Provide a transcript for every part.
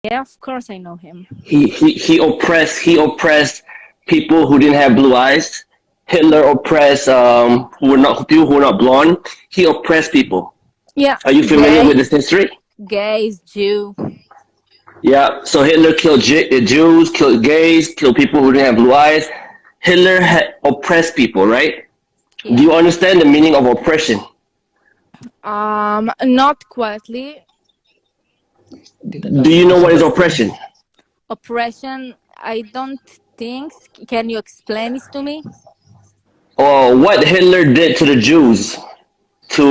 Yeah, of course I know him. He oppressed people who didn't have blue eyes. Hitler oppressed who were not people who were not blonde. He oppressed people. Yeah, Are you familiar with this history? gays, Jew. Yeah. So Hitler killed Jews, killed gays, killed people who didn't have blue eyes. Hitler had oppressed people, right? Do Yeah. you understand the meaning of oppression? Not quietly. Do you know what is oppression? Oppression, I don't think. Can you explain this to me? Or what Hitler did to the Jews, to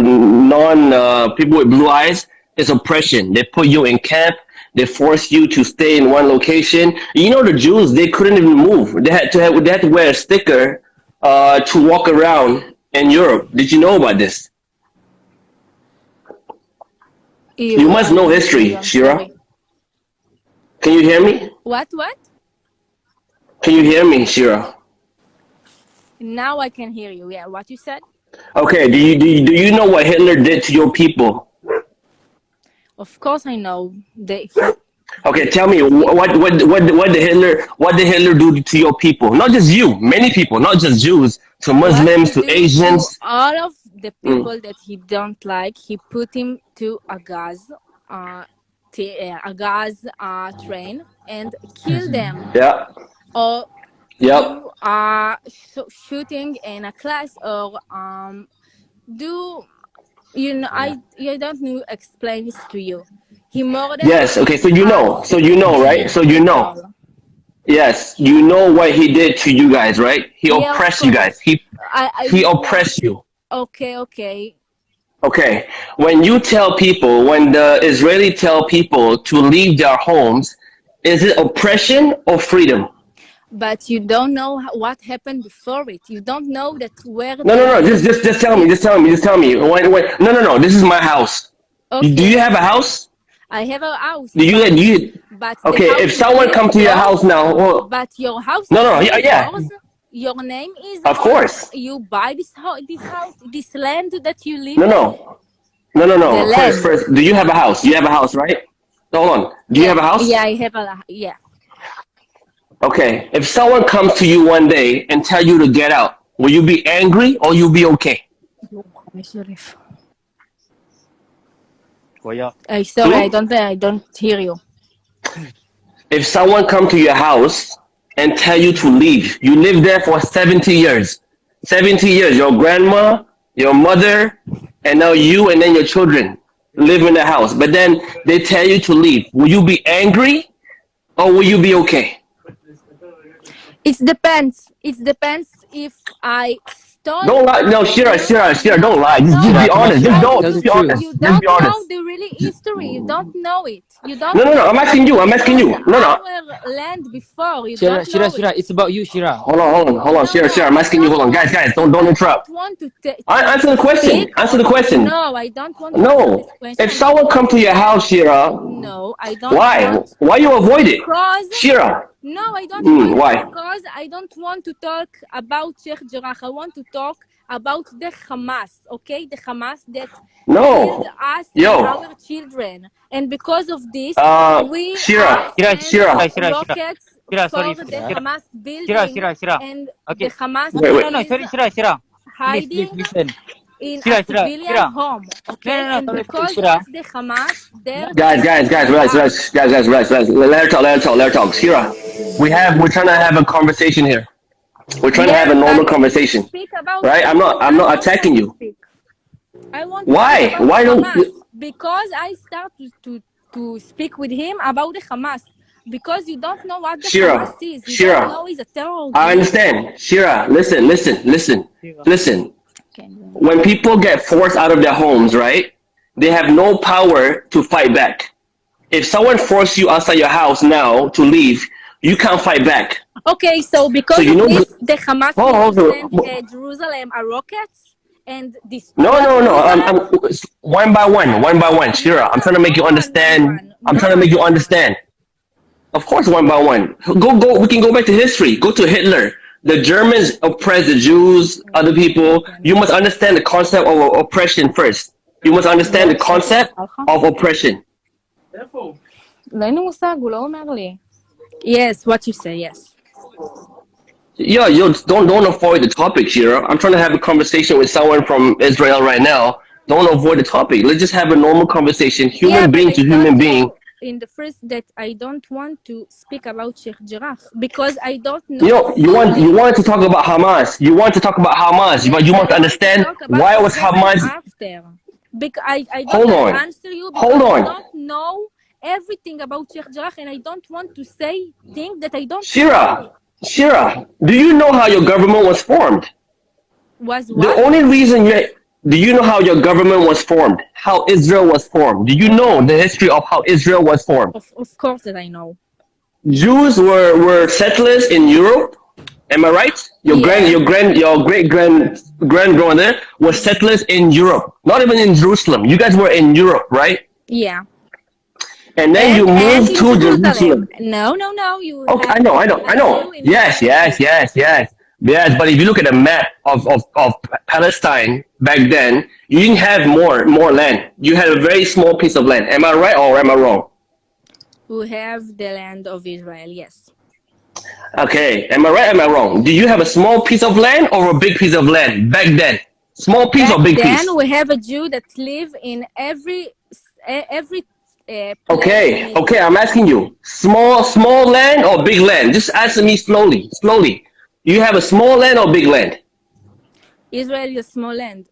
non people with blue eyes, is oppression. They put you in camp. They force you to stay in one location. You know, the Jews, they couldn't even move. They had to wear a sticker to walk around in Europe. Did you know about this? You must know history, I'm Shira. sorry. Can you hear me? What? Can you hear me, Shira? Now I can hear you. Yeah, what you said? Okay. Do you know what Hitler did to your people? Of course I know. Okay, tell me what did Hitler do to your people? Not just you, many people, not just Jews, to Muslims, to Asians. All of the people that he don't like, he put him to a gas train and kill them. Yeah. Or Yep. do shooting in a class, or do you know? I don't know explain this to you. He murdered. Yes. Okay. So you know. Right? So you know. people. Yes. You know what he did to you guys, right? He Yeah, of oppressed you guys. course. He oppressed you. Okay. Okay. When the Israeli tell people to leave their homes, is it oppression or freedom? But you don't know what happened before it. You don't know that where. No. Just tell me. Just tell me. No. This is my house. Okay. Do you have a house? I have a house. Do you? But the Okay. house If is someone come to your yours, house now, well, but your house. no. is Yeah. yours. Your name is. Of course. You buy this house, this land that you live. No. The land. First, do you have a house? You have a house, right? Hold on. Do you have a house? Yeah, I have a. Yeah. Okay. If someone comes to you one day and tell you to get out, will you be angry or you be okay? Sorry, Hmm? I don't hear you. If someone come to your house and tell you to leave, you live there for 70 years. 70 years, your grandma, your mother, and now you and then your children live in the house. But then they tell you to leave. Will you be angry or will you be okay? It depends. It depends if I stole. Don't lie. No, Shira, don't lie. Just be honest. Just be honest. You Just don't be know honest. the really history. You don't know it. You don't. No. know I'm asking you. No. our land before. You Shira, don't know Shira, it. it's about you, Shira. Hold on. Shira, I'm asking you. Hold on, guys. Don't interrupt. I don't want to Answer the question. speak. Answer the question. No, I don't want to answer No. this question. If someone come to your house, Shira, No, I don't. why? Want, Why you avoid it, because Shira? no, I don't want Why? because I don't want to talk about Sheikh Jarrah. I want to talk about the Hamas, okay? The Hamas that No. killed us Yo. and our children. And because of this, we Shira, Shira. rockets Shira, for sorry. the Shira. Hamas building Shira. and Okay. the Hamas Wait. No, sorry, Shira. hiding Please, listen. in Shira, a civilian Shira. home, okay? No, And sorry, because Shira. of the Hamas, they're guys, relax. Let her talk. Shira, we're trying to have a conversation here. We're trying to have a normal conversation, speak about right? I'm not attacking you. I want Why? to speak about Why don't? Hamas because I started to speak with him about the Hamas because you don't know what the Shira, Hamas is. You Shira, don't know it's a terror. I understand. Shira, listen. Okay. When people get forced out of their homes, right? They have no power to fight back. If someone forces you outside your house now to leave, you can't fight back. Okay, so because So you of know this, the Hamas Hold on. will send Jerusalem a rockets and destroy No. Jerusalem. I'm one by one, Shira. I'm trying to make you understand. I'm trying to make you understand. Of course, one by one. Go. We can go back to history. Go to Hitler. The Germans oppressed the Jews, other people. You must understand the concept of oppression first. You must understand the concept of oppression. לא אין לי מושג, הוא לא אומר לי. Yes, what you say, yes. Yeah, yo, don't avoid the topic, Shira. I'm trying to have a conversation with someone from Israel right now. Don't avoid the topic. Let's just have a normal conversation, Yeah, human but being I to human told being. you in the first that I don't want to speak about Sheikh Jarrah because I don't You know know, fully. you want to talk about Hamas. You want to talk about Hamas, but Yes, you I want to want to understand talk about why what was happened Hamas. after. Because I Hold don't on, answer you hold because I on, don't know everything about Sheikh Jarrah and I don't want to say things that I don't Shira. know. Shira, do you know how your government was formed? Was The what? only reason you do you know how your government was formed? How Israel was formed? Do you know the history of how Israel was formed? Of course that I know. Jews were settlers in Europe. Am I right? Yeah, Your great grandmother was settlers in Europe, not even in Jerusalem. You guys were in Europe, right? yeah. And then you And moved in to Jerusalem. Jerusalem. No. You Okay, have I a know. Jew in Yes, Jerusalem. yes. But if you look at the map of Palestine back then, you didn't have more land. You had a very small piece of land. Am I right or am I wrong? Who have the land of Israel, yes. Okay, am I right? Am I wrong? Do you have a small piece of land or a big piece of land back then? Small piece Back or big piece? then, we have a Jew that live in every place in Okay, Israel. I'm asking you, small land or big land? Just answer me slowly. You have a small land or big land? Israel is a small land.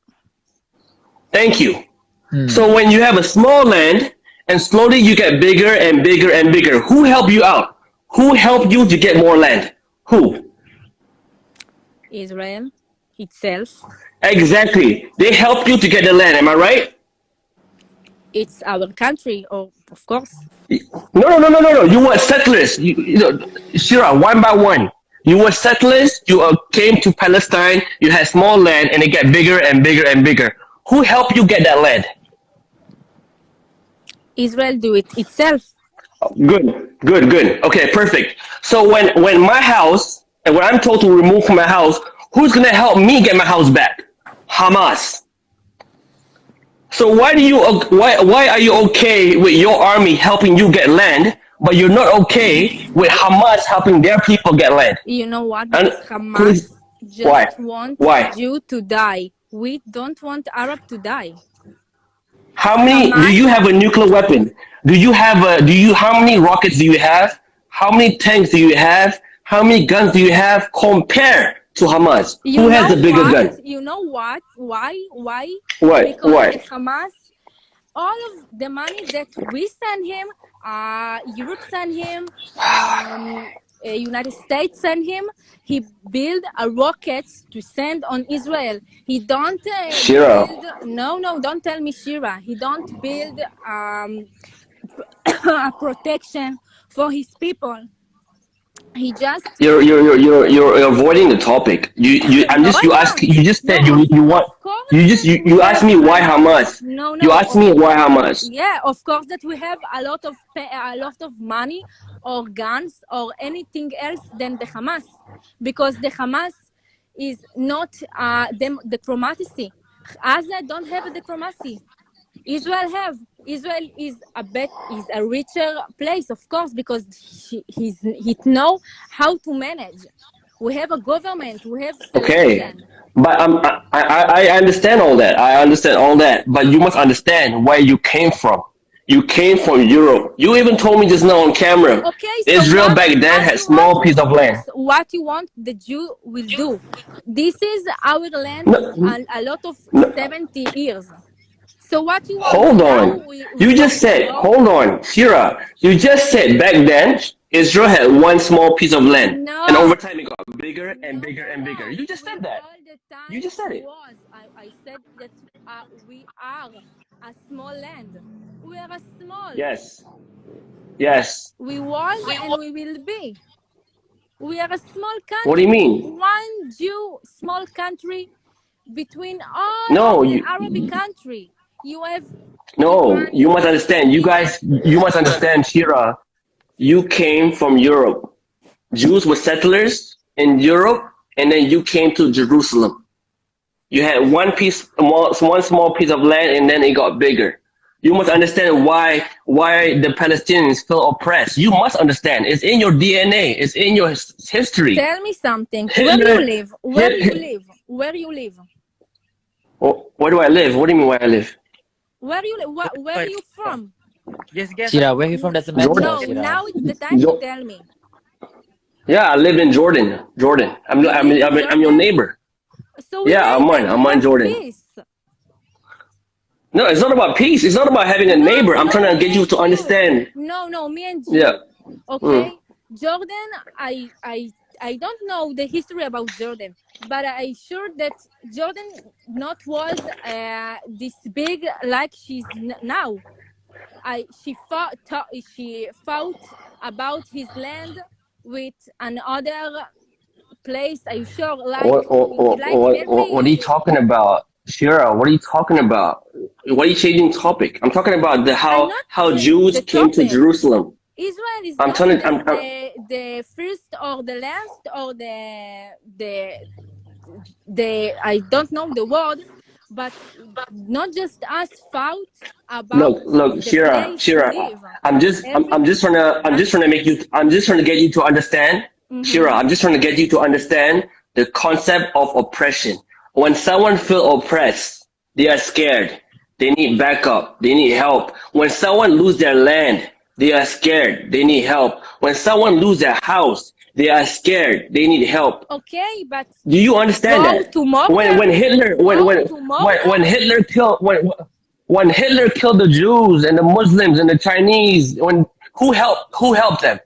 Thank you. So when you have a small land and slowly you get bigger and bigger and bigger, who helped you out? Who helped you to get more land? Who? Israel itself. Exactly. They helped you to get the land. Am I right? It's our country, of course. No. You were settlers. Shira, one by one. You were settlers. You came to Palestine. You had small land, and it got bigger and bigger and bigger. Who helped you get that land? Israel do it itself. Good. Okay, perfect. So when my house and when I'm told to remove from my house, who's gonna help me get my house back? Hamas. So why are you okay with your army helping you get land, but you're not okay with Hamas helping their people get land? You know what? And Because please, Hamas why? just want Why? Jew to die. We don't want Arab to die. How many do Hamas, you have a nuclear weapon? How many rockets do you have? How many tanks do you have? How many guns do you have compared to Hamas? Who you has know the bigger what? gun? You know what? Why? What? Because the What? Hamas, all of the money that we send him, Europe send him, United States send him, he build a rockets to send on Israel. He don't Shira. build. No, don't tell me Shira. He don't build a protection for his people. He just You're avoiding the topic. no, I'm not. You just No, said you want of course that we you asked have me why a lot. Hamas. No, You asked me why Hamas. yeah, of course that we have a lot of money or guns or anything else than the Hamas, because the Hamas is not diplomacy. Gaza don't have a diplomacy. Israel is a richer place, of course, because he know how to manage. We have a government. We have Okay, selection. but I understand all that. I understand all that. But you must understand where you came from. You came from Europe. You even told me just now on camera. Okay, so Israel back then had small piece of land. what you want the Jew will do. This is our land No, a lot of no, 70 years. So what you want hold now? on. We You just want to said, go. hold on, Shira. You just said back then Israel had one small piece of land, and over No, time it got bigger and bigger and bigger. You just We said that. all the You time just said it. was. I said that we are a small land. We are a small. Yes. Yes. We was and we will be. We are a small What do you country. mean? One Jew small country between all No, of the you Arabic country. You have no. Iran, You you must have understand. Egypt. You must understand, Shira. You came from Europe. Jews were settlers in Europe, and then you came to Jerusalem. You had one small piece of land, and then it got bigger. You must understand why the Palestinians feel oppressed. You must understand. It's in your DNA. It's in your history. Tell me something. Hitler, Where you live? Where you live? Where you live? Where do I live? What do you mean where I live? Where you live? Where are you from? Just guess. Shira, where you from doesn't matter, Jordan. No, Shira. now it's the time to Jo- tell me. Yeah, I live in Jordan. Jordan. I'm You live in I'm your Jordan? neighbor. So we Yeah, neighbor. I'm on Let's Jordan. peace. No, it's not about peace. It's not about having a No, neighbor. I'm no, trying to me get you and to you. understand. No, me and Yeah. you. Okay, Jordan. I don't know the history about Jordan, but I sure that Jordan not was this big like she's now. She fought about his land with another place. Are you sure? Like What are you every. talking about, Shira? What are you talking about? Why are you changing topic? I'm talking about I'm not how changing Jews the came to topic. Jerusalem. Israel is I'm not telling I'm the first or the last or the I don't know the word, but not just us fought about look, the Shira, place to Shira. live. I'm just trying to make you. I'm just trying to get you to understand, Shira. I'm just trying to get you to understand the concept of oppression. When someone feel oppressed, they are scared. They need backup. They need help. When someone lose their land, they are scared. They need help. When someone lose their house, they are scared. They need help. Okay, but Do you understand go that? to murder. When Hitler Go to murder. when Hitler killed when Hitler killed the Jews and the Muslims and the Chinese, when who helped them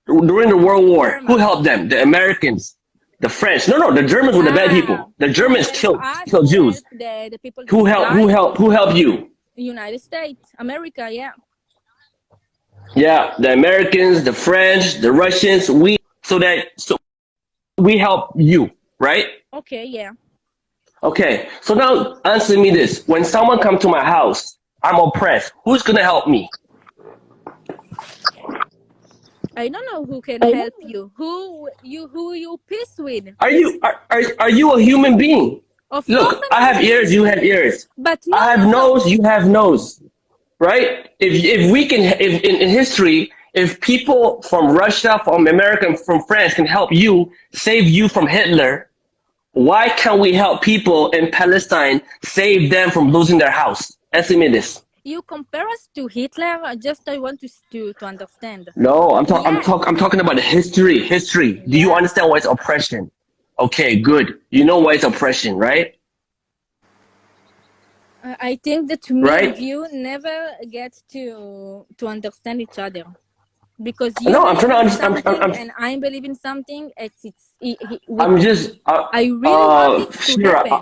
during the World War? Who German. helped them? The Americans, the French. No, the Germans were the bad people. The Who Germans help us? killed Who Jews. help the people to die? Who helped you? United States, America, yeah. Yeah, the Americans, the French, the Russians. So we help you, right? Okay, yeah. Okay, so now answer me this. When someone come to my house, I'm oppressed. Who's gonna help me? I don't know who can help you. Who you peace with? Are you a human being? Of course Look, I'm I have human ears, you have being. ears. But I have no. nose, you have nose. Right? If we can, if in history, if people from Russia, from America, and from France can help you, save you from Hitler, why can't we help people in Palestine, save them from losing their house? Answer me this. You compare us to Hitler. I want to understand. No, I'm Yeah. talking about the history. History. Do you Yeah. understand why it's oppression? Okay, good. You know why it's oppression, right? I think that me Right? and you never get to understand each other. Because you No, I'm believe trying in to something I'm and I believe in something. I'm just I really want it to Shira, happen.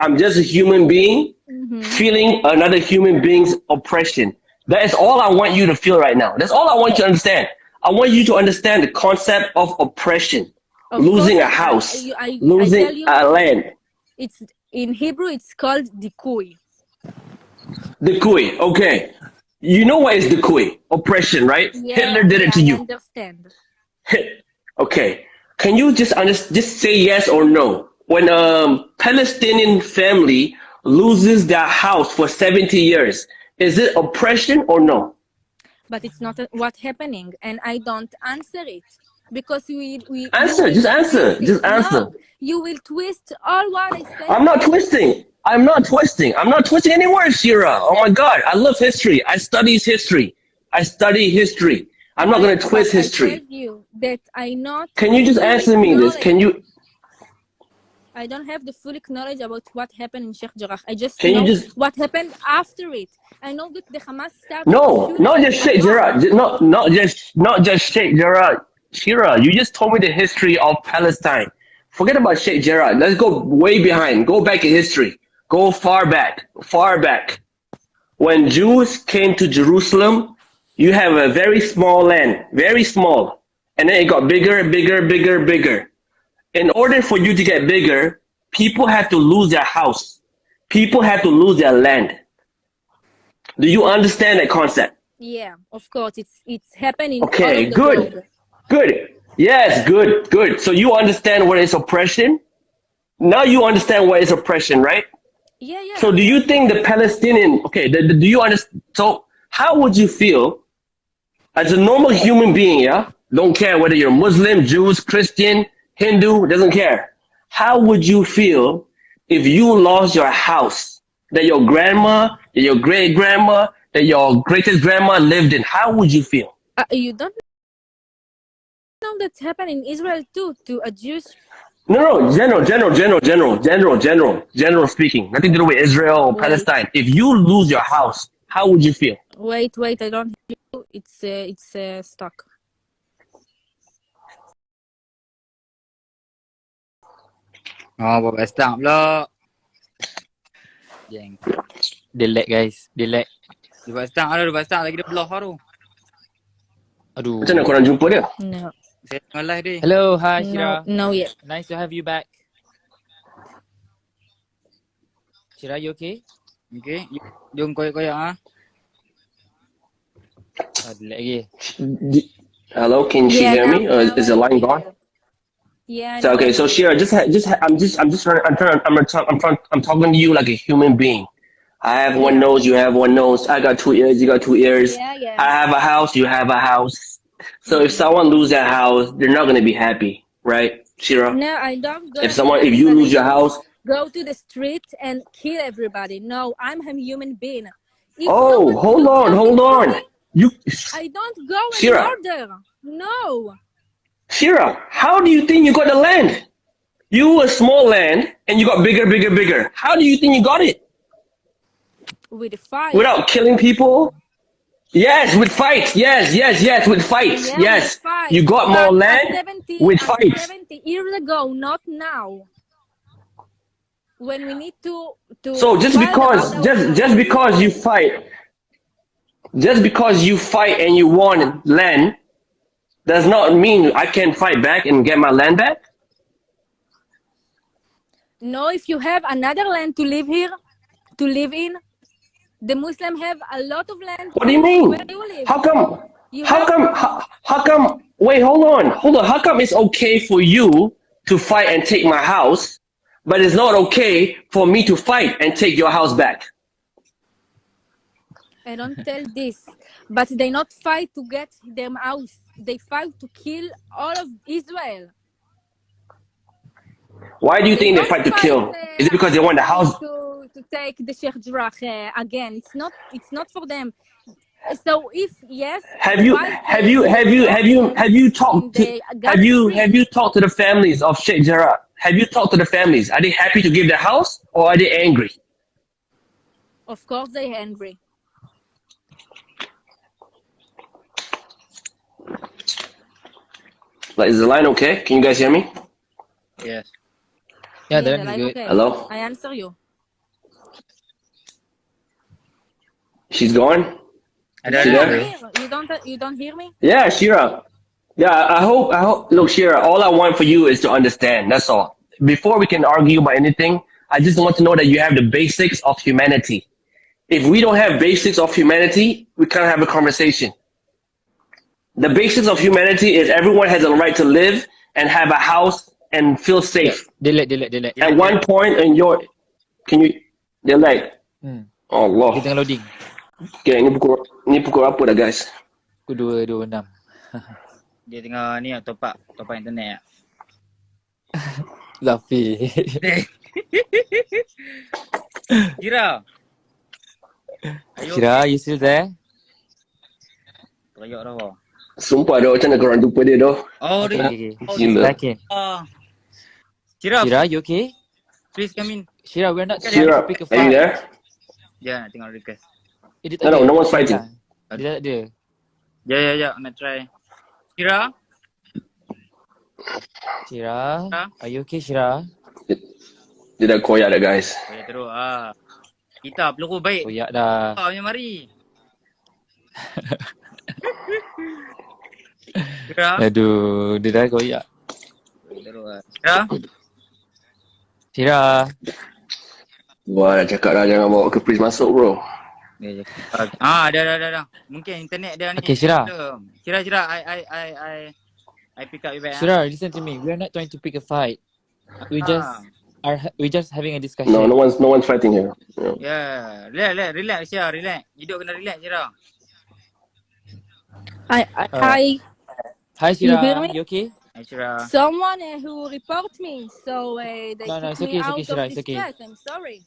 I'm just a human being Mhm. feeling another human being's oppression. That is all I want you to feel right now. That's all I want you to understand. I want you to understand the concept of oppression. Of Losing course, a house, I losing tell you, a land. it's in Hebrew. It's called dikui. The kui, okay. You know what is the kui? Oppression, right? Hitler did it to I you. understand. Okay. Can you just say yes or no? When a Palestinian family loses their house for 70 years, is it oppression or no? But it's not what's happening, and I don't answer it because you Answer, will just answer, twist it. just answer. No, you will twist all what I say. I'm not twisting. I'm not twisting. I'm not twisting any words, Shira. Oh my God. I love history. I study history. I study history. I'm not going to twist But I history. tell you that I not. Can you just fully answer me this? knowledge. Can you? I don't have the full knowledge about what happened in Sheikh Jarrah. I just Can you know just? what happened after it. I know that the Hamas started No, shooting not just a Sheikh lot. Jarrah. Not just Sheikh Jarrah. Shira, you just told me the history of Palestine. Forget about Sheikh Jarrah. Let's go way behind. Go back in history. Go far back. Far back. When Jews came to Jerusalem, you have a very small land, very small, and then it got bigger, bigger, bigger, bigger. In order for you to get bigger, people had to lose their house. People had to lose their land. Do you understand that concept? Yeah, of course. It's happening all Okay, over the world. good. Yes, good. So you understand what is oppression? Now you understand what is oppression, right? Yeah, yeah. So do you think the Palestinian? Okay, do you understand? So how would you feel as a normal human being? Yeah, don't care whether you're Muslim, Jews, Christian, Hindu, doesn't care. How would you feel if you lost your house that your grandma, that your great grandma, that your greatest grandma lived in? How would you feel? You don't know that's happened in Israel too to a Jewish. No, no, general speaking. Nothing to do with Israel or Wait, Palestine. If you lose your house, how would you feel? wait. I don't hear you. It's stuck. Buat start pula. Jeng. Delete guys. Delete. Dia buat start lagi dia block tu. Aduh. Macam mana korang jumpa dia? No, Saya tengah live dia. Hello, hi Shira. no yet. Nice to have you back. Shira, you okay? Okay. Jom koyak-koyak ah. Delete lagi. Hello, can she hear me? Or is the line gone? Yeah. So, okay, so Shira, I'm talking to you like a human being. I have one nose, you have one nose. I got 2 ears, you got 2 ears. Yeah. I have a house, you have a house. So if someone lose their house, they're not gonna be happy, right, Shira? No, I don't go. If you lose your house, go to the street and kill everybody. No, I'm a human being. If oh, someone hold on. You, I don't go and Shira. murder. No. Shira, how do you think you got the land? You a small land and you got bigger. How do you think you got it? With fire. Without killing people? Yes, with fights. Yes, with fights. Yeah, Yes. with fight. You got more But land 70, with fights. 70 years ago, not now. When we need to So just fight because about our just because you fight and you want land does not mean I can fight back and get my land back. No, if you have another land to live in, the Muslim have a lot of land. What do you mean? Where do you live? How come? Wait, hold on. How come it's okay for you to fight and take my house, but it's not okay for me to fight and take your house back? I don't tell this, but they not fight to get them house. They fight to kill all of Israel. Why do you think they don't fight to kill? Is it because they want the house? To take the Sheikh Jarrah again? It's not for them. So if yes, Have you talked to the families of Sheikh Jarrah? Have you talked to the families? Are they happy to give the house or are they angry? Of course they're angry. Like, is the line okay? Can you guys hear me? Yes. Yeah, the that's line good. okay. Hello? I answer you. She's gone? Ada See ada. that? You don't hear me? Yeah, Shira. Yeah, I hope. Look, Shira, all I want for you is to understand. That's all. Before we can argue about anything, I just want to know that you have the basics of humanity. If we don't have basics of humanity, we can't have a conversation. The basics of humanity is everyone has a right to live and have a house and feel safe. Delete. At one point in your, can you, they're like, Allah. Dia tengah loading. Okay, ni pukul apa dah guys? Pukul 2:26. Dia tengah ni top up internet. Zafi. Shira. Shira, you still there? Terayok dah. Sumpah dah, macam mana korang jumpa dia dah? Oh, dia. Gila. Shira, you okay? Please come in. Shira, we're not trying Shira, to pick a are you fight. there? Ya, nak tengok request. No one's fighting. Dia tak ada. Ya, nak try. Shira? Shira? Are you okay, Shira? Dia dah koyak dah guys. Koyak teruk ah. Kita peluru baik. Koyak dah. Punya mari. Shira? Aduh, dia dah koyak. Teruk ah. Shira? Shira? Wah, dah cakap dah jangan bawa Caprice masuk bro. Dia dah. Mungkin internet dia ni. Okay, Shira. Shira, I pick up you back. Shira, listen to me. We are not trying to pick a fight. we just having a No, discussion. no one's fighting here. Yeah. Relax, Syirah, relax. Hidup kena relax, Syirah. I Hi, you hear Syirah. me? You okay? Uh, Hi, Syirah. Someone who report me, so they No, kick it's me okay, out of Syirah. It's this okay. chat. I'm sorry.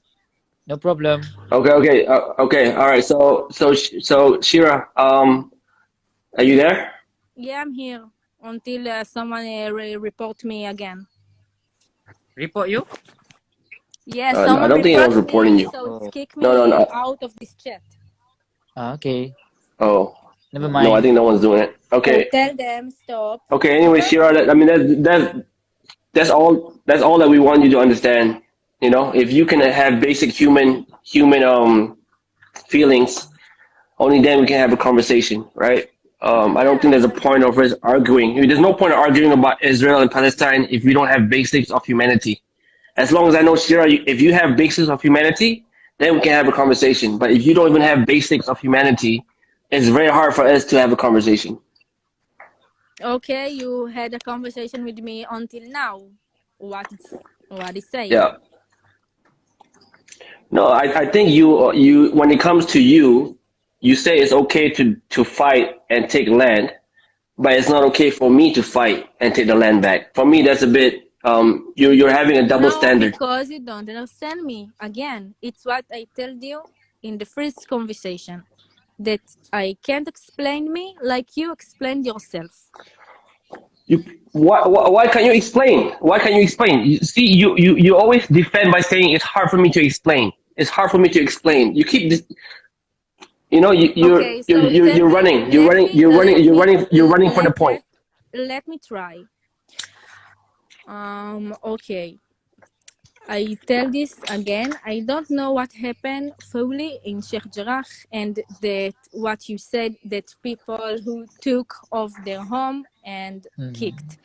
No problem. Okay. All right. So Shira, are you there? Yeah, I'm here until someone report me again. Report you? Yeah, I someone don't think anyone's report reporting me, you. so it's Oh, kick No, me no. out of this chat. okay. Oh, Never no. I mind. think no one's doing it. So Okay. tell them stop. Okay. Anyway, Because Shira, I mean that's all. That's all that we want you to understand. You know, if you can have basic human feelings, only then we can have a conversation, right? I don't think yeah, there's a but point of us arguing. I mean, there's no point of arguing about Israel and Palestine if we don't have basics of humanity. As long as I know, Shira, if you have basics of humanity, then we can have a conversation. But if you don't even have basics of humanity, it's very hard for us to have a conversation. okay, you had a conversation with me until now. What is say? Yeah. No, I think you when it comes to you, you say it's okay to fight and take land, but it's not okay for me to fight and take the land back. For me, that's a bit you're having a double No, standard. because you don't understand me. Again, it's what I told you in the first conversation, that I can't explain me like you explained yourself. You why can't you explain? Why can't you explain? You see, you always defend by saying it's hard for me to explain. It's hard for me to explain. You keep this, you know, Okay, so tell you're me, running, you're running for the point. let me try. Okay. I tell this again. I don't know what happened fully in Sheikh Jarrah, and that what you said, that people who took off their home and kicked.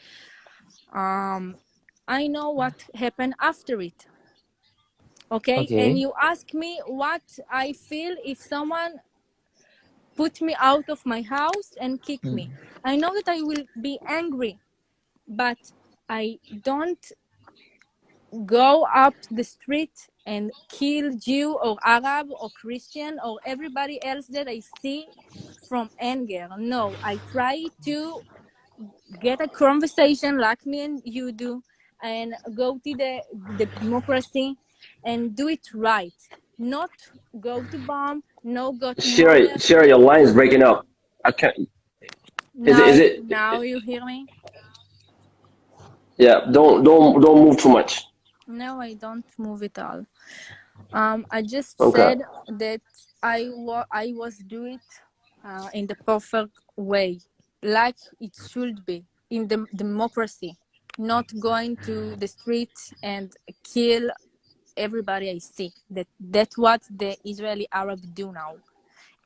I know what happened after it. Okay, and you ask me what I feel if someone put me out of my house and kick me. I know that I will be angry, but I don't go up the street and kill Jew or Arab or Christian or everybody else that I see from anger. No, I try to get a conversation like me and you do, and go to the democracy and do it right. Not go to bomb, no go to murder. Share your line is breaking up. I can't. Is Now it? you hear me? Yeah. Don't move too much. No, I don't move at all. I just Okay. said that I was do it in the perfect way, like it should be in the democracy, not going to the street and kill everybody I see. That's what the Israeli Arab do now.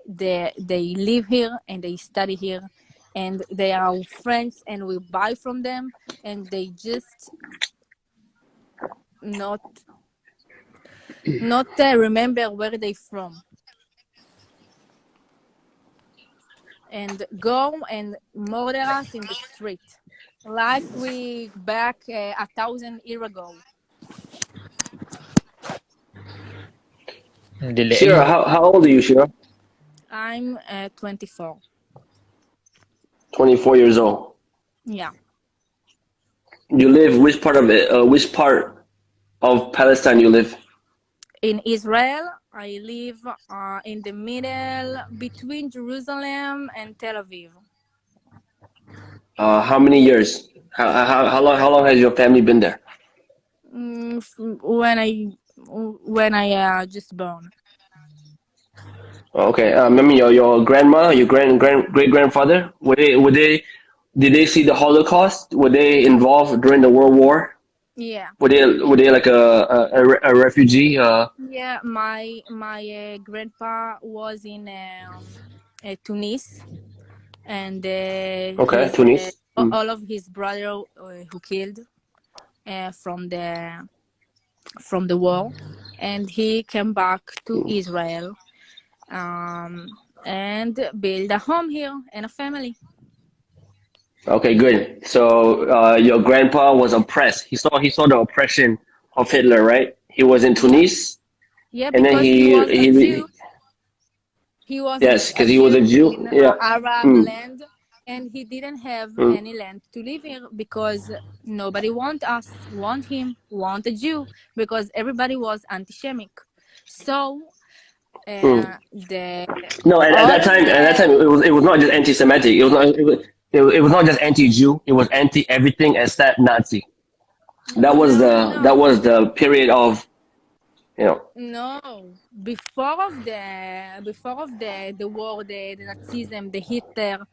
They live here and they study here, and they are our friends, and we buy from them, and they just not remember where they from, and go and murder us in the street, like we back 1,000 years ago. Shira, how old are you, Shira? I'm 24. 24 years old. Yeah. You live which part of it? Which part of Palestine you live? In Israel, I live in the middle between Jerusalem and Tel Aviv. How many years? How long has your family been there? When I just born. Okay. I mean your grandma, your great grandfather. Did they see the Holocaust? Were they involved during the World War? Yeah. Were they like a refugee? Yeah. My grandpa was in Tunis, and Okay, his Tunis. all of his brother who killed from the war, and he came back to Israel and build a home here and a family. Okay, good. So your grandpa was oppressed. He saw the oppression of Hitler, right? He was in Yeah, Tunis, yeah, and then because he was a Jew. He was yes, a because he was a Jew Jew. in Yeah. Arab Mm, land, and he didn't have mm, any land to live here because nobody want him, want a Jew, because everybody was anti-Semitic. So mm. the No, at all that of time, the it was not just anti-Semitic. It was not just anti-Jew. It was anti everything except Nazi. no, That was the period of, you know. no, before of the war, the Nazism, the Hitler,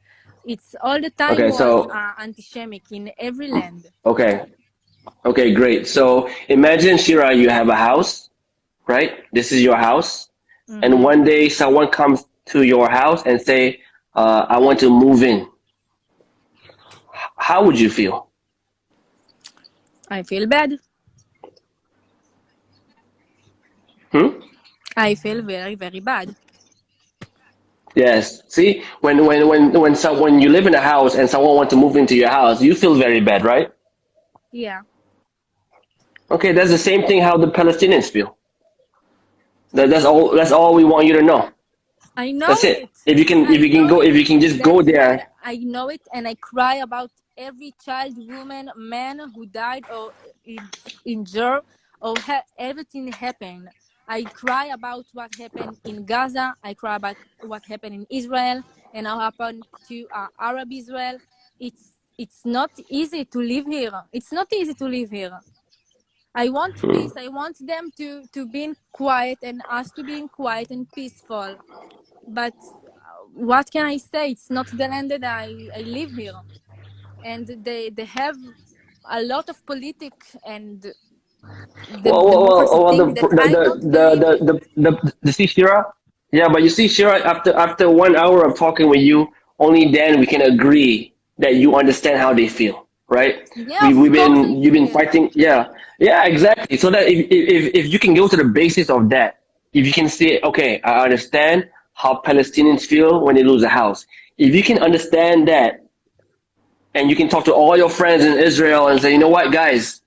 it's all the time Okay, was so anti-Semitic in every land. okay, okay, great. So imagine, Shira, you have a house, right? This is your house, and Mm-hmm. one day someone comes to your house and say, "I want to move in." How would you feel? I feel bad. Hmm? I feel very, very bad. Yes. See, when you live in a house and someone wants to move into your house, you feel very bad, right? Yeah, Okay, that's the same thing how the Palestinians feel. That's all we want you to know. I know That's it. it. I know If it. you can just go That's bad. there. I know it, and I cry about every child, woman, man who died or injured or everything happened. I cry about what happened in Gaza. I cry about what happened in Israel and now happened to Arab Israel. It's not easy to live here. It's not easy to live here. I want Hmm. peace. I want them to be in quiet and us to be in quiet and peaceful. But what can I say? It's not the land that I live here, and they have a lot of politics and the democracy Well, thing that I don't believe in. the see Shira, yeah, but you see Shira, after 1 hour of talking with you, only then we can agree that you understand how they feel, right? Yeah, of We've course I been you've been feel. fighting, yeah, yeah, exactly. So that if you can go to the basis of that, if you can say, okay, I understand how Palestinians feel when they lose a house. If you can understand that, and you can talk to all your friends in Israel and say, you know what, guys,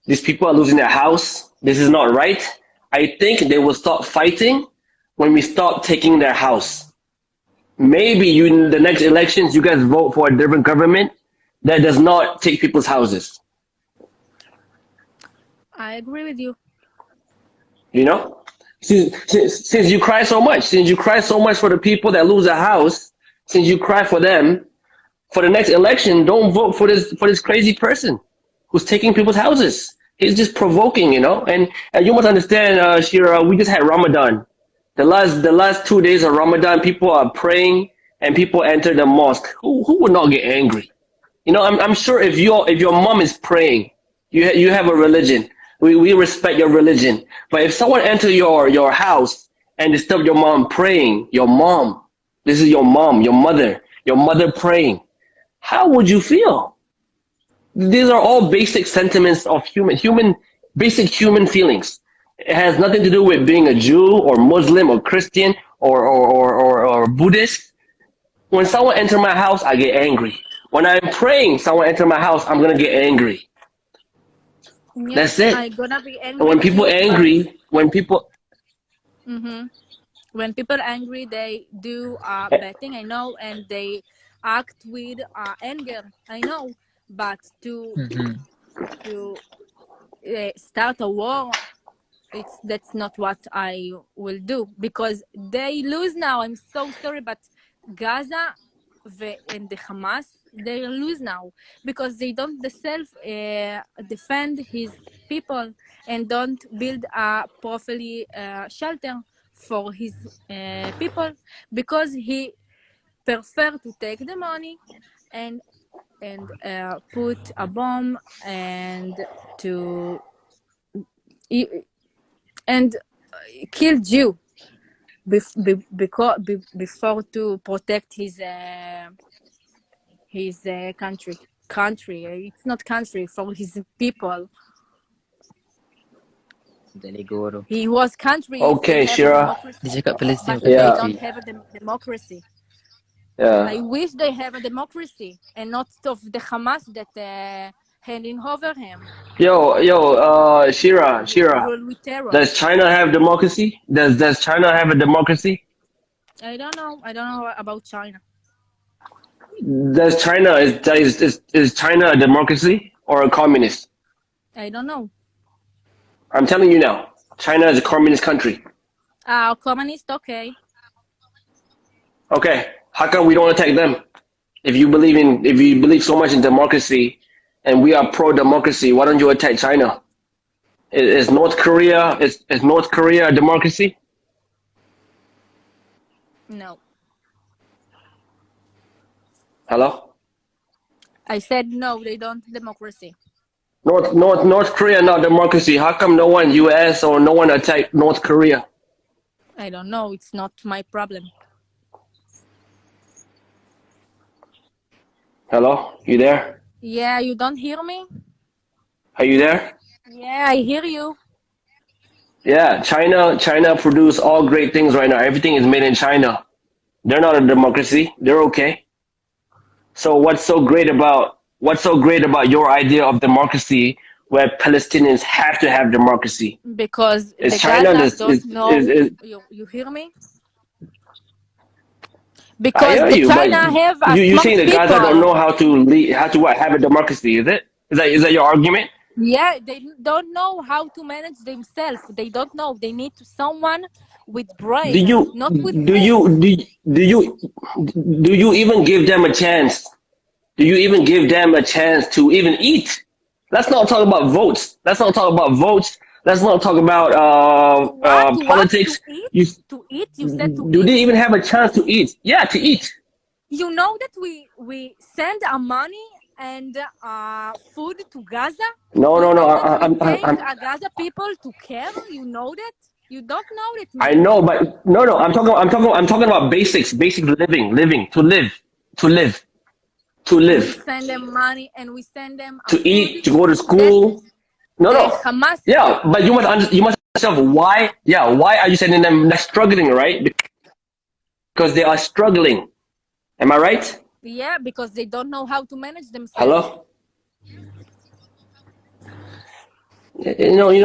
these people are losing their house. This is not right. I think they will stop fighting when we stop taking their house. Maybe you in the next elections, you guys vote for a different government that does not take people's houses. I agree with you. You know, since you cry so much, since you cry so much for the people that lose a house, since you cry for them, for the next election, don't vote for this crazy person who's taking people's houses. He's just provoking, you know. And you must understand, Shira, we just had Ramadan. The last 2 days of Ramadan, people are praying and people enter the mosque. Who would not get angry? You know, I'm sure if your mom is praying, you have a religion. We respect your religion. But if someone enter your house and disturb your mom praying, your mom, this is your mother praying. How would you feel? These are all basic sentiments of basic human feelings. It has nothing to do with being a Jew or Muslim or Christian or Buddhist. When someone enter my house, I get angry. When I'm praying, someone enter my house, I'm gonna get angry. Yeah, That's it. I gonna be And angry too. But hmm when people angry, they do bad thing. I know, and they act with anger. I know, but Mhm. to start a war, that's not what I will do because they lose now. I'm so sorry, but Gaza and the Hamas, they lose now because they don't themselves defend his people and don't build a properly shelter for his people because he prefer to take the money and put a bomb and to and kill Jew before to protect his country. It's not country for his people. Delegoro. He was country if they okay, have a Shira. Dia democracy, cakap Palestin but bukan they Yeah, country. don't have a democracy. yeah. I wish they have a democracy and not of the Hamas that handing over him. Shira, Rule with terror. does China have democracy? Does China have a democracy? I don't know. I don't know about China. Does China is China a democracy or a communist? I don't know. I'm telling you now, China is a communist country. Communist, okay. Okay, how come we don't attack them? If you believe so much in democracy, and we are pro-democracy, why don't you attack China? Is North Korea a democracy? No. Hello? I said no, they don't democracy. North Korea not democracy. How come no one US or no one attacked North Korea? I don't know. It's not my problem. Hello? You there? Yeah, you don't hear me? Are you there? Yeah, I hear you. Yeah, China produce all great things right now. Everything is made in China. They're not a democracy. They're okay. So what's so great about your idea of democracy where Palestinians have to have democracy? Because Is the China Gaza this don't know. You hear me? I Because hear the you, but China have a you smart saying that Gaza don't people. know how to lead, how to what, have a democracy, is it? Is that your argument? Yeah, they don't know how to manage themselves. They don't know. They need someone with Do brain, you not with do brain. you do you even give them a chance? Do you even give them a chance to even eat? Let's not talk about votes. Let's not talk about votes. Let's not talk about What? politics. To eat? You To eat? You said to do they eat? even have a chance to eat? Yeah, to eat. You know that we send our money and food to Gaza? No, You no, no. know that we I'm paying Gaza people to care? You know that? You don't know it, I maybe. know, but no, no. I'm talking about basic living, to live, to We live, send them money and we send them to eat, food. to go to That's school. No, the no. Hamas. Yeah, but you must yourself why. Yeah, why are you sending them? They're struggling, right? Because they are struggling. Am I right? Yeah, because they don't know how to manage themselves. Hello.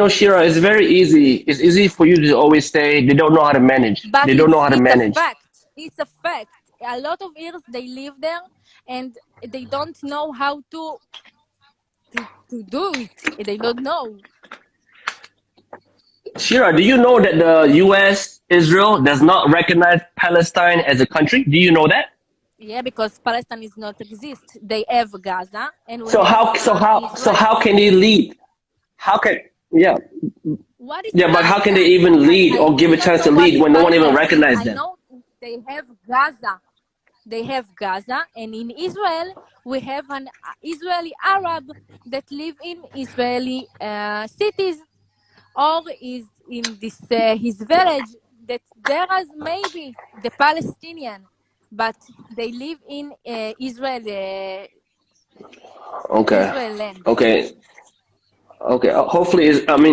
Shira, it's very easy. It's easy for you to always say they don't know how to manage. But They don't know how to it's a manage. fact. It's a fact. A lot of years they live there and they don't know how to do it. They don't know. Shira, do you know that the U.S. Israel does not recognize Palestine as a country? Do you know that? Yeah, because Palestine is not exist. They have Gaza and we So have so Israel. how can they lead? How can yeah What is yeah? But how can they Palestine? even lead or give a don't chance know to what lead is when no one even Palestine. recognizes I them? know they have Gaza. They have Gaza, and in Israel we have an Israeli Arab that live in Israeli cities, or is in this his village that there is maybe the Palestinian, but they live in Israel Okay, Israel land. okay, okay. Hopefully,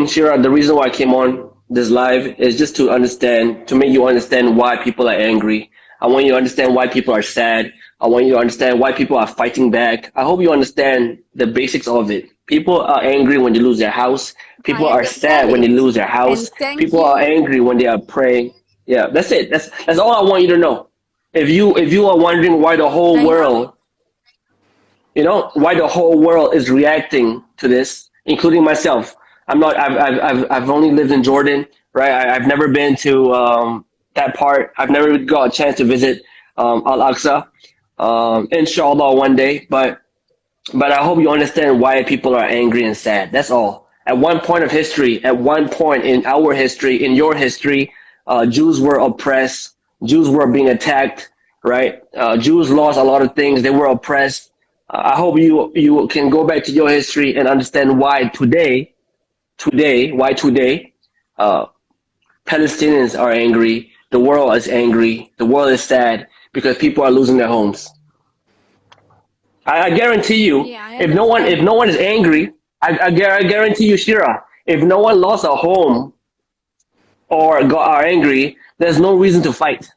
Shira, the reason why I came on this live is just to understand, to make you understand why people are angry. I want you to understand why people are sad. I want you to understand why people are fighting back. I hope you understand the basics of it. People are angry when they lose their house. People I are sad understand when they it, lose their and house. thank People are you. angry when they are praying. Yeah, that's it. That's all I want you to know. If you are wondering why the whole I know it. world, why the whole world is reacting to this, including myself. I'm not. I've only lived in Jordan, right? I've never been to that part. I've never got a chance to visit Al Aqsa. Inshallah, one day. But I hope you understand why people are angry and sad. That's all. At one point of history, at one point in our history, in your history, Jews were oppressed. Jews were being attacked, right? Jews lost a lot of things. They were oppressed. I hope you can go back to your history and understand why today, uh, Palestinians are angry. The world is angry. The world is sad because people are losing their homes. I guarantee you, Yeah, I if no one understand if it. no one is angry, I guarantee you, Shira, if no one lost a home or are angry, there's no reason to fight.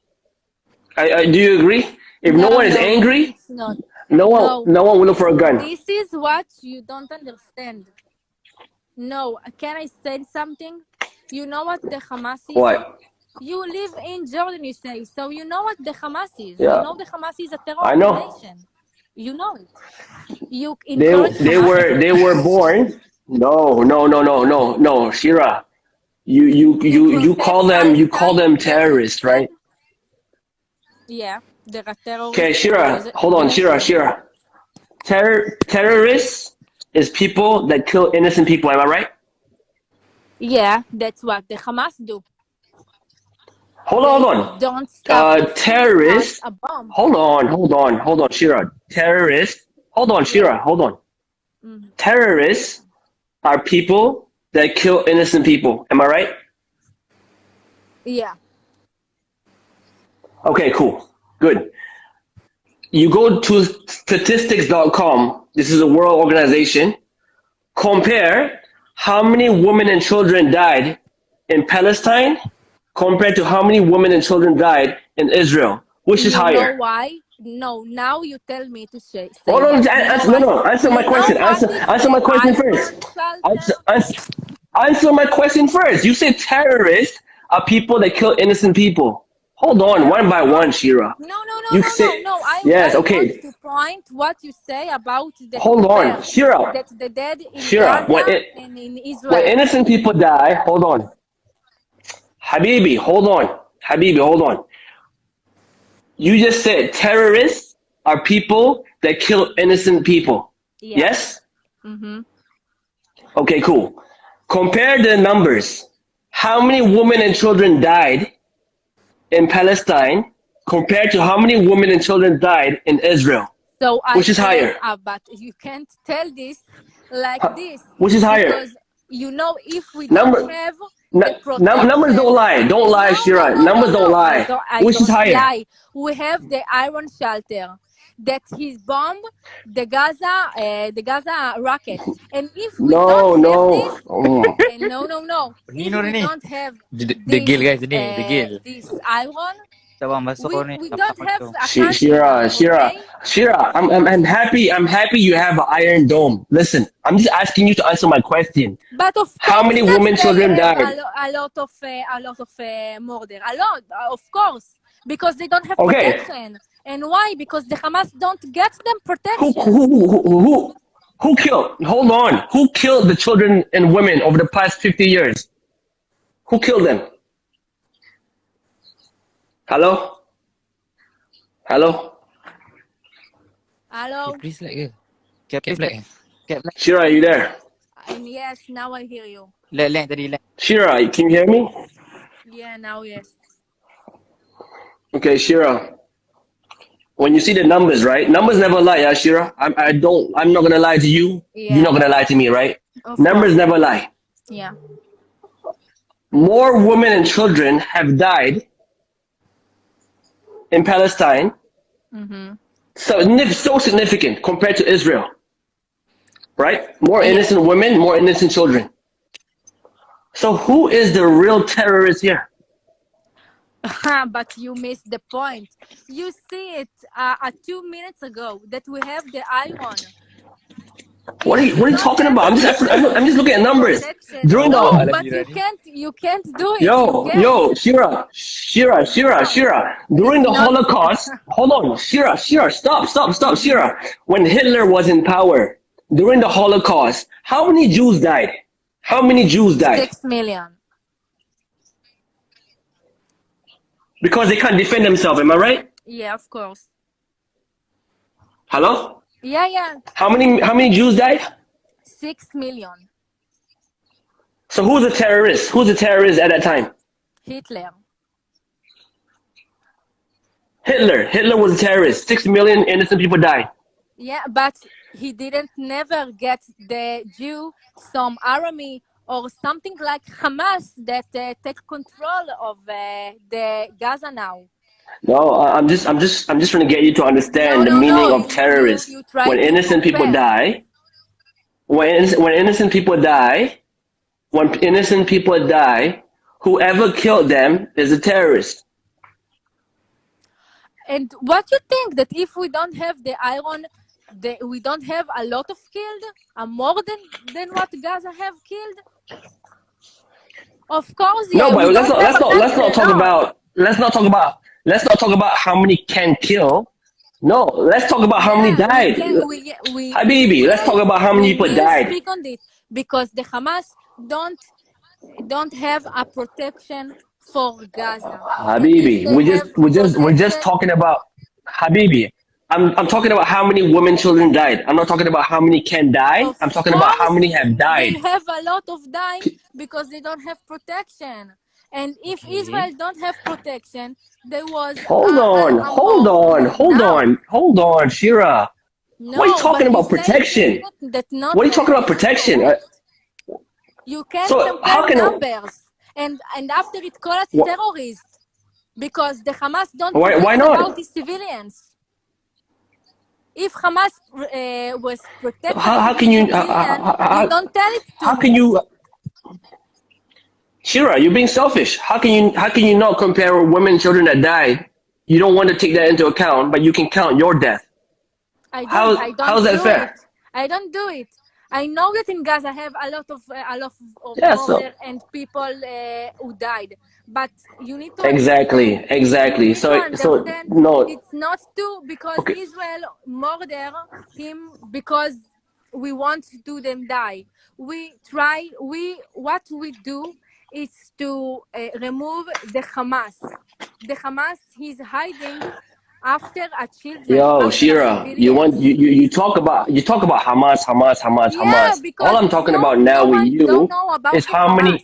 Do you agree? If no No, one is no, angry, it's not. No No, one will look for a gun. this is what you don't understand. No, can I say something? You know what the Hamas is? What? You live in Jordan, you say, so you know what the Hamas is. You Yeah, know the Hamas is a terror I know. organization. You know it. You encourage They Hamas. were born. No, Shira. You call them Palestine, as you terrorists, said. right? Yeah, they're a Okay, terrorist Shira, hold on, organization. Shira. Terrorists is people that kill innocent people. Am I right? Yeah, that's what the Hamas do. Hold They on. don't stop to shoot us Terrorists. a bomb. Hold on, Shira. Terrorists. Hold on, Yeah. Shira. Hold on. Mhm. Terrorists are people that kill innocent people. Am I right? Yeah. Okay, cool. Good. You go to statistics.com. This is a world organization. Compare how many women and children died in Palestine compared to how many women and children died in Israel. Which is You know higher? why? No, now you tell me to say Hold on. that. You know why? Answer my You know question. what is Answer the my question first. iron shelter? Answer my question first. You say terrorists are people that kill innocent people. Hold on, Yeah, one of by one, course. Shira. You say No. yes. I want Okay. to point what you say about the Hold on, compare Shira. that the dead in Shira. Gaza and in When Israel. innocent people die, hold on. Habibi, hold on. Habibi, hold on. You just said terrorists are people that kill innocent people. Yeah. Yes? Mm-hmm. Okay, cool. Compare the numbers. How many women and children died in Palestine compared to how many women and children died in Israel? So I Which is said, higher? but you can't tell this like this Which is higher? because you know if we don't Number have the numbers protection. don't lie. Don't lie, Shira. Numbers don't No. lie. I Which is don't higher? lie. We have the iron shelter that his bomb the Gaza rockets. And if we don't have this, and no, if Nino we ni. don't have Degil guys ni, degil. this iron, Tabang masuk ni, we don't tapak have tu. a country now, okay? Shira. I'm happy. I'm happy you have an iron dome. Listen, I'm just asking you to answer my question. But of How course many that women, they children have died? a lot of murder, a lot, of course, because they don't have Okay. protection. And why? Because the Hamas don't get them Who protection. who who who who killed? Hold on. Who killed the children and women over the past 50 years? Who killed them? Hello? Hello? Hello? Caprice like ke? Caprice like ke? Cap like. Shira, are you there? And yes, now I hear you. Like tadi like. Shira, can you hear me? Yeah, now yes. Okay, Shira. When you see the numbers, right? Numbers never lie, yeah, Shira. I'm not gonna lie to you. You're not Yeah, gonna lie to me, right? of Numbers course. never lie. Yeah. More women and children have died in Palestine. Mm-hmm. So significant compared to Israel, right? More Yeah. innocent women, more innocent children. So who is the real terrorist here? But you missed the point. You see it 2 minutes ago that we have the iron. What are If we you don't talking have about? I'm just looking at this numbers. protection, During Tahu no, the alam but Ira ni. you can't do it. You can't. No, Shira. During it's the not. Holocaust, hold on, Shira, stop, Shira. When Hitler was in power, during the Holocaust, how many Jews died? How many Jews died? 6 million. Because they can't defend themselves, am I right? Yeah, of course. Hello? Yeah. How many Jews died? 6 million. So who's the terrorist? Who's the terrorist at that time? Hitler. Hitler was a terrorist. 6 million innocent people died. Yeah, but he didn't never get the Jew some army or something like Hamas that take control of the Gaza now. No, I'm just trying to get you to understand the meaning No. of terrorists. You try When to innocent people compare. die, when innocent people die, whoever killed them is a terrorist. And what you think that if we don't have the iron we don't have a lot of killed, more than what Gaza have killed. Of course, No, yeah. but We don't have a country let's not talk at all. about let's not talk about how many can kill. No, let's talk about how many Yeah, died. Habibi, let's talk about how many we people will died. speak on it because the Hamas don't have a protection for Gaza. And if Habibi, they have we're just protection, talking about Habibi. I'm talking about how many women, children died. I'm not talking about how many can die. of I'm talking about how course, many have they died. have a lot of dying because they don't have protection. And if Okay. Israel don't have protection, there was Hold on, a more killing now. hold on, Shira. What are you No, talking but you about say things protection? that What are you talking about not protection? correct. You can't So compare how can numbers. And after it, call us wh- terrorists because the Hamas don't why protect about not? the civilians. If Hamas was So protect about the civilian, you don't tell it to how can me. you Shira, you're being selfish. How can you not compare women and children that died? You don't want to take that into account, but you can count your death. I How's don't that do it. fair? I don't do it. I know that in Gaza have a lot of Yeah, murder so and people who died, but you need to exactly, understand. You exactly. need to So understand no, it's not to because okay. Israel murder him because we want to them die. We try. We what we do is to remove the Hamas. The Hamas is hiding after a children, Yo, after a Shira, civilians. you you talk about Yeah, Hamas. All because I'm talking about no now with one don't you know is about the Hamas.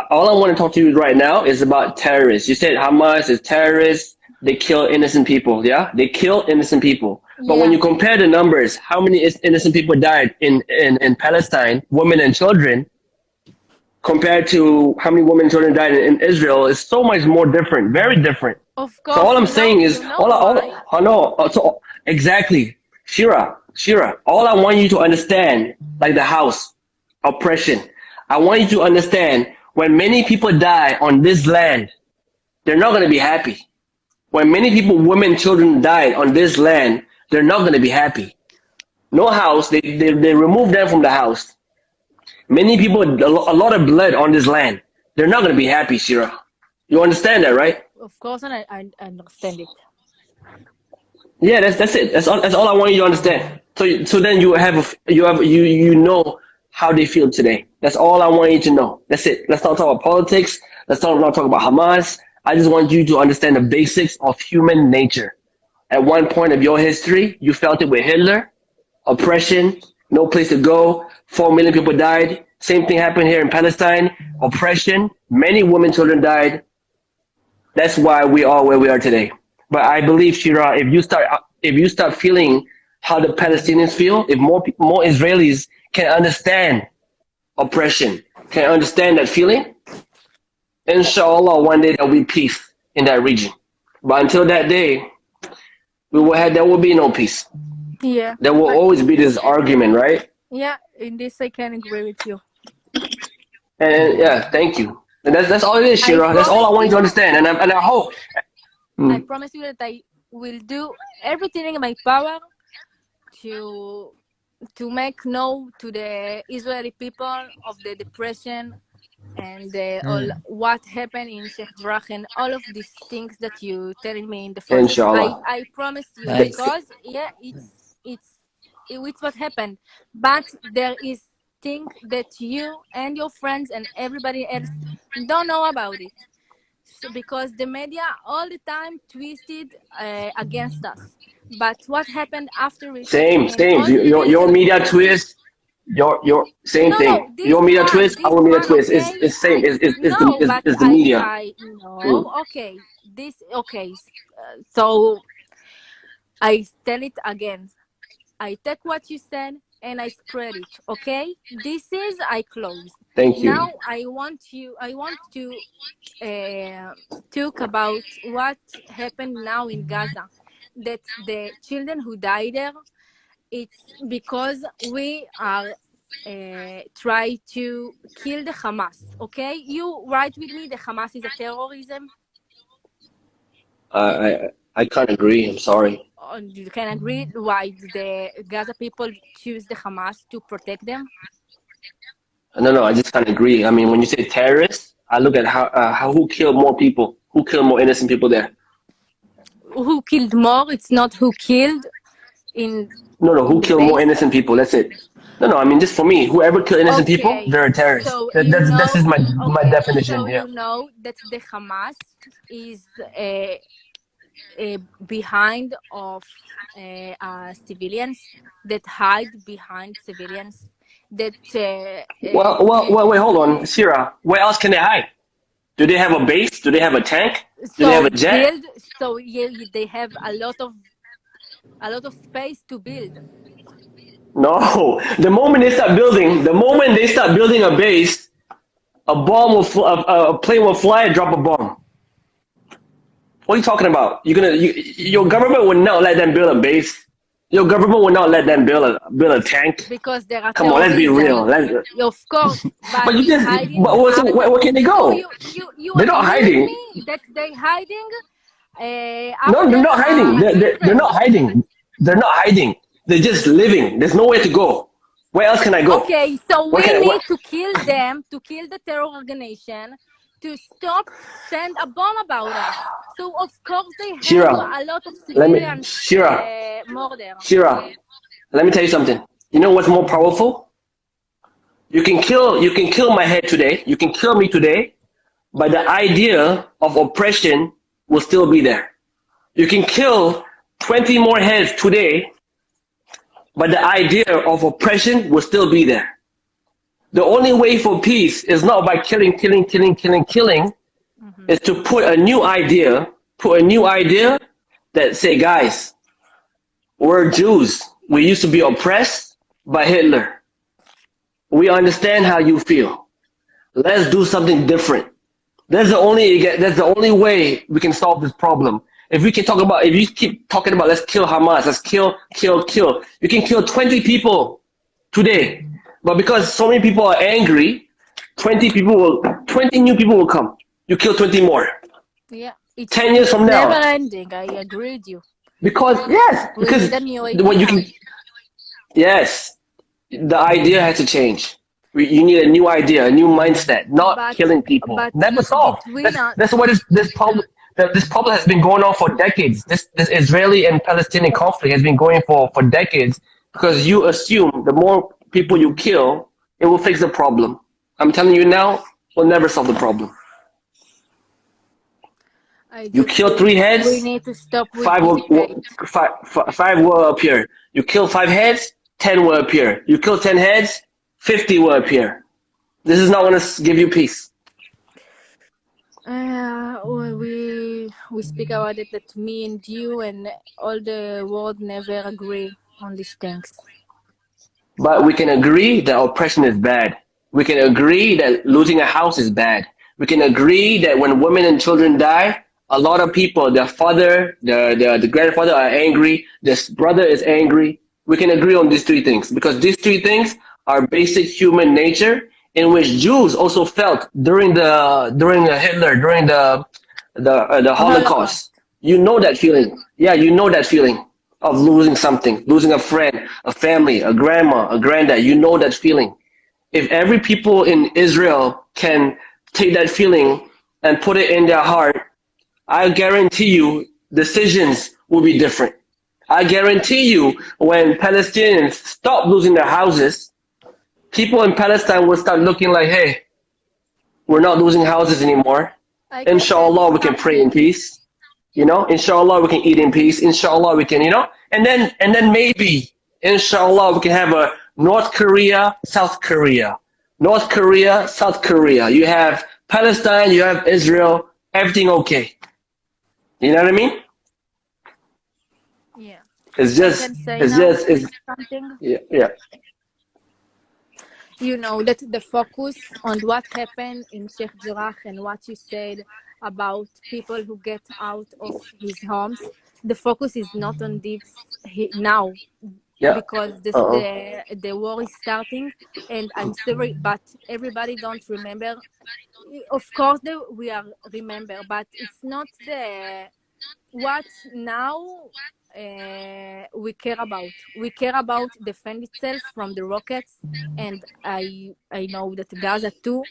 all I want to talk to you right now is about terrorists. You said Hamas is terrorists. They kill innocent people. Yeah, they kill innocent people. But when Yeah, you compare the numbers, how many innocent people died in Palestine, women and children, compared to how many women and children died in Israel, is so much more different, very different. of So course. all I'm saying is, You know why? exactly, Shira. All I want you to understand, like the house, oppression. I want you to understand when many people die on this land, they're not going to be happy. When many people, women, children died on this land, they're not going to be happy. No house, they remove them from the house. Many people, a lot of blood on this land. They're not going to be happy, Shira. You understand that, right? Of course, and I understand it. Yeah, that's it. That's all I want you to understand. So then you know how they feel today. That's all I want you to know. That's it. Let's not talk about politics. Not talk about Hamas. I just want you to understand the basics of human nature. At one point of your history, you felt it with Hitler, oppression, no place to go. 4 million people died. Same thing happened here in Palestine. Oppression. Many women, children died. That's why we are where we are today. But I believe, Shira, if you start feeling how the Palestinians feel, if more Israelis can understand oppression, can understand that feeling, inshallah, one day there'll be peace in that region. But until that day, there will be no peace. Yeah, There will always be this argument, right? yeah. In this, I can agree with you. And yeah, thank you. And that's all it is, I Shira. That's all promise I want you to you. understand. And I hope. I promise you that I will do everything in my power to make known to the Israeli people of the depression and all what happened in Sheikh Jarrah and all of these things that you telling me in the first. Inshallah. I promise you Nice. because yeah, it's what happened, but there is thing that you and your friends and everybody else don't know about it. So, because the media all the time twisted against us. But what happened after it and Same. all the Your children media who see twist, your same no, thing. Your media twist, this our media one, twist okay. is same. No, but Is the media. I no, okay. This okay. So I tell it again. I take what you said and I spread it. Okay. This is I close. Thank you. Now I want to talk about what happened now in Gaza. That the children who died there, it's because we are try to kill the Hamas. Okay, you write with me. The Hamas is a terrorism. I can't agree. I'm sorry. you can agree why the Gaza people choose the Hamas to protect them? No, I just can't agree. I mean, when you say terrorists, I look at how who killed more people, who killed more innocent people there. Who killed more? It's not who killed in No, who the killed more base. innocent people? That's it. No, I mean, just for me, whoever killed innocent people, Okay, they're a terrorist. so That's just my definition. so Yeah. you know that the Hamas is behind of civilians, that hide behind civilians, that Well, wait, hold on, Sierra. Where else can they hide? Do they have a base? Do they have a tank? Do they have so a jet? they have a lot of space to build. No. The moment they start building a base, a bomb will a plane will fly and drop a bomb. What are you talking about? Your government would not let them build a base. Your government would not let them build a tank. Because there are Come on, let's be real. Of course, But you just, hiding where can they so go? you They're not agree with hiding. me that they hiding No, they're after not hiding. They're not hiding. They're not hiding. They're just living. There's nowhere to go. Where else can I go? Okay, so Where we can I? need to kill them, to kill the terror organization, to stop send a bomb about us. So of course they have Shira, a lot of civilians Shira, murder. Shira, let me tell you something. You know what's more powerful? You can kill my head today. You can kill me today, but the idea of oppression will still be there. You can kill 20 more heads today, but the idea of oppression will still be there. The only way for peace is not by killing, is to put a new idea that say, guys, we're Jews. We used to be oppressed by Hitler. We understand how you feel. Let's do something different. That's the only way we can solve this problem. If you keep talking about let's kill Hamas, let's kill, you can kill 20 people today. But because so many people are angry, 20 new people will come. You kill 20 more. Yeah, 10 years from now. Never ending. I agree with you. Because when you can, yes, the idea has to change. You need a new idea, a new mindset, not killing people. Never solved. That's what this problem. This problem has been going on for decades. This Israeli and Palestinian conflict has been going for decades because you assume the more people you kill, it will fix the problem. I'm telling you now, we'll never solve the problem. You kill 3 heads, we need to stop with 5 will appear. You kill 5 heads, 10 will appear. You kill 10 heads, 50 will appear. This is not going to give you peace. We speak about it that me and you and all the world never agree on these things. But we can agree that oppression is bad. We can agree that losing a house is bad. We can agree that when women and children die, a lot of people, their father, the grandfather are angry, this brother is angry. We can agree on these 3 things because these 3 things are basic human nature in which Jews also felt during Hitler, during the Holocaust. You know that feeling. Yeah, you know that feeling of losing something, losing a friend, a family, a grandma, a granddad. You know that feeling. If every people in Israel can take that feeling and put it in their heart, I guarantee you decisions will be different. I guarantee you when Palestinians stop losing their houses, people in Palestine will start looking like, hey, we're not losing houses anymore. Inshallah, we can pray in peace. Inshallah, we can eat in peace. Inshallah, we can, and then maybe, inshallah, we can have a North Korea, South Korea. North Korea, South Korea. You have Palestine, you have Israel, everything okay. You know what I mean? Yeah. It's something. Yeah. You know that the focus on what happened in Sheikh Jarrah and what you said about people who get out of his homes, the focus is not on this now. Yeah. Because the war is starting, and I'm sorry, but everybody don't remember. Of course, we are remember, but it's not what now we care about. We care about defend itself from the rockets, and I know that Gaza too.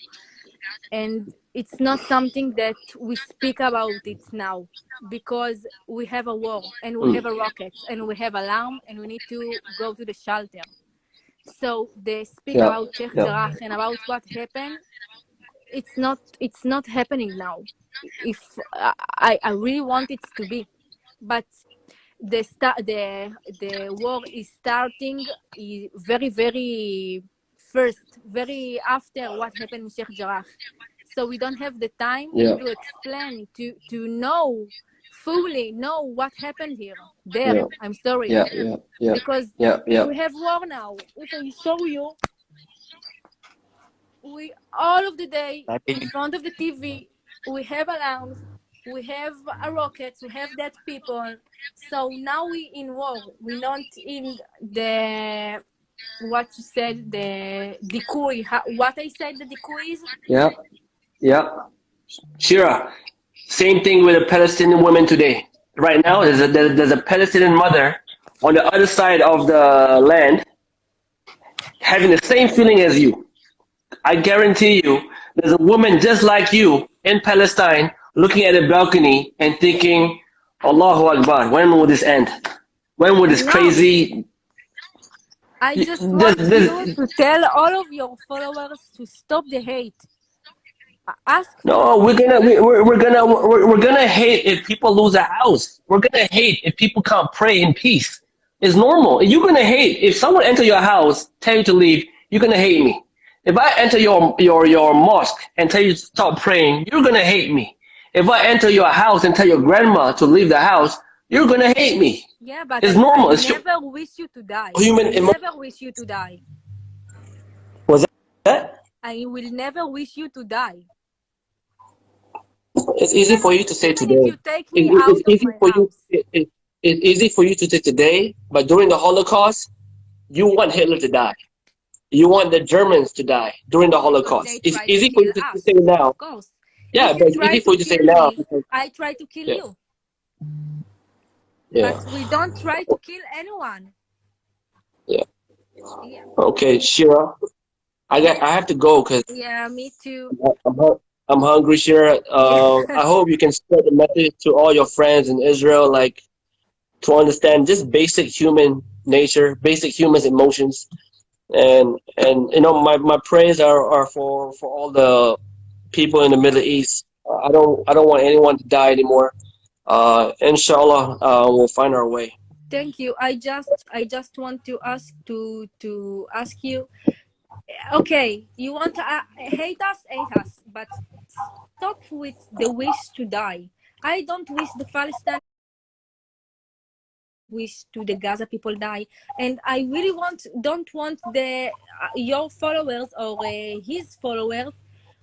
And it's not something that we speak about it now because we have a war and we have a rockets and we have alarm and we need to go to the shelter. So they speak about Sheikh Jarrah and about what happened. It's not happening now. If I really want it to be, but the war is starting very very after what happened in Sheikh Jarrah. So we don't have the time to explain to know fully what happened there. I'm sorry. Because we have war now. If I show you, we all of the day in front of the TV, we have alarms, we have rockets, we have dead people. So now we in war. We're not in the what you said, the decoy. What I said, the decoy is. Shira, same thing with the Palestinian women today. Right now, there's a Palestinian mother on the other side of the land having the same feeling as you. I guarantee you, there's a woman just like you in Palestine looking at a balcony and thinking, Allahu Akbar, when will this end? When will this crazy... I just want you to tell all of your followers to stop the hate. No, we're gonna hate if people lose a house. We're gonna hate if people can't pray in peace. It's normal. You're gonna hate if someone enter your house, tell you to leave. You're gonna hate me. If I enter your mosque and tell you to stop praying, you're gonna hate me. If I enter your house and tell your grandma to leave the house, you're gonna hate me. Yeah, but it's normal. I never wish you to die. Never wish you to die. Was that? I will never wish you to die. It's easy for you to say today. If you take me out of my house. It's easy for you to say today, but during the Holocaust, you want Hitler to die. You want the Germans to die during the Holocaust. It's easy for you to say now. Of course. Yeah, but it's easy for you to say now. I try to kill you. But we don't try to kill anyone. Yeah. Okay, Shira. I have to go because me too. I'm hungry, Shira. I hope you can spread the message to all your friends in Israel, like to understand just basic human nature, basic human emotions, and you know my prayers are for all the people in the Middle East. I don't want anyone to die anymore. Inshallah, we'll find our way. Thank you. I just want to ask ask you. Okay, you want to hate us, but stop with the wish to die. I don't wish the Palestine wish to the Gaza people die, and I really don't want the your followers or his followers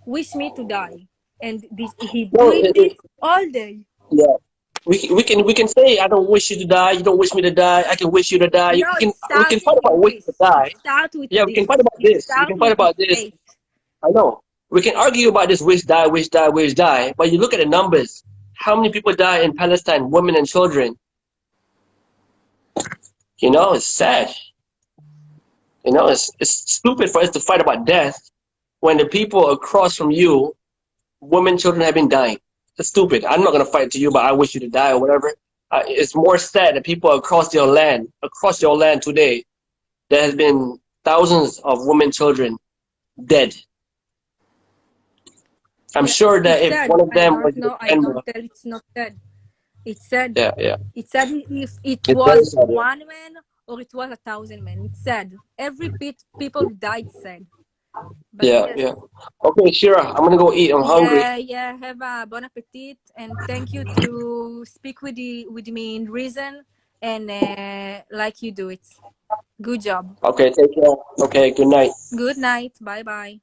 wish me to die, and he doing this all day. Yeah. We can say I don't wish you to die. You don't wish me to die. I can wish you to die. No, we can fight about wish to die. We can fight about this. We can fight about this. I know. We can argue about this wish die, wish die, wish die. But you look at the numbers. How many people die in Palestine, women and children? You know, it's sad. You know, it's stupid for us to fight about death when the people across from you, women, children have been dying. It's stupid. I'm not going to fight to you, but I wish you to die or whatever. It's more sad that people across your land today, there has been thousands of women, children dead. I'm sure that if sad. one of them was I don't tell it's not sad. It's sad. Yeah. It's sad if it was sad, one man or it was 1,000 men. It's sad. Every people who died sad. But yeah. Okay, Shira, I'm gonna go eat. I'm hungry. Yeah. Have a bon appetit, and thank you to speak with me in reason and like you do it. Good job. Okay, take care. Okay, good night. Good night. Bye bye.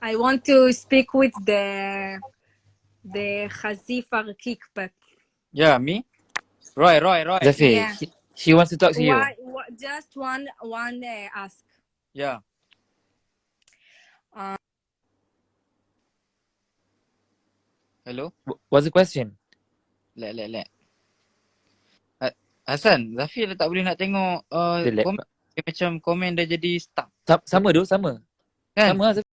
I want to speak with the Chazif Arkikpet. Yeah, me? Roy. Zafi, Yeah. She wants to talk to you. Just one ask. Yeah. Hello? What's the question? Lek. Hasan, Zafir tak boleh nak tengok Dia lag. komen. Dia macam komen dah jadi stuck. Sama tu, sama. Kan? Sama lah.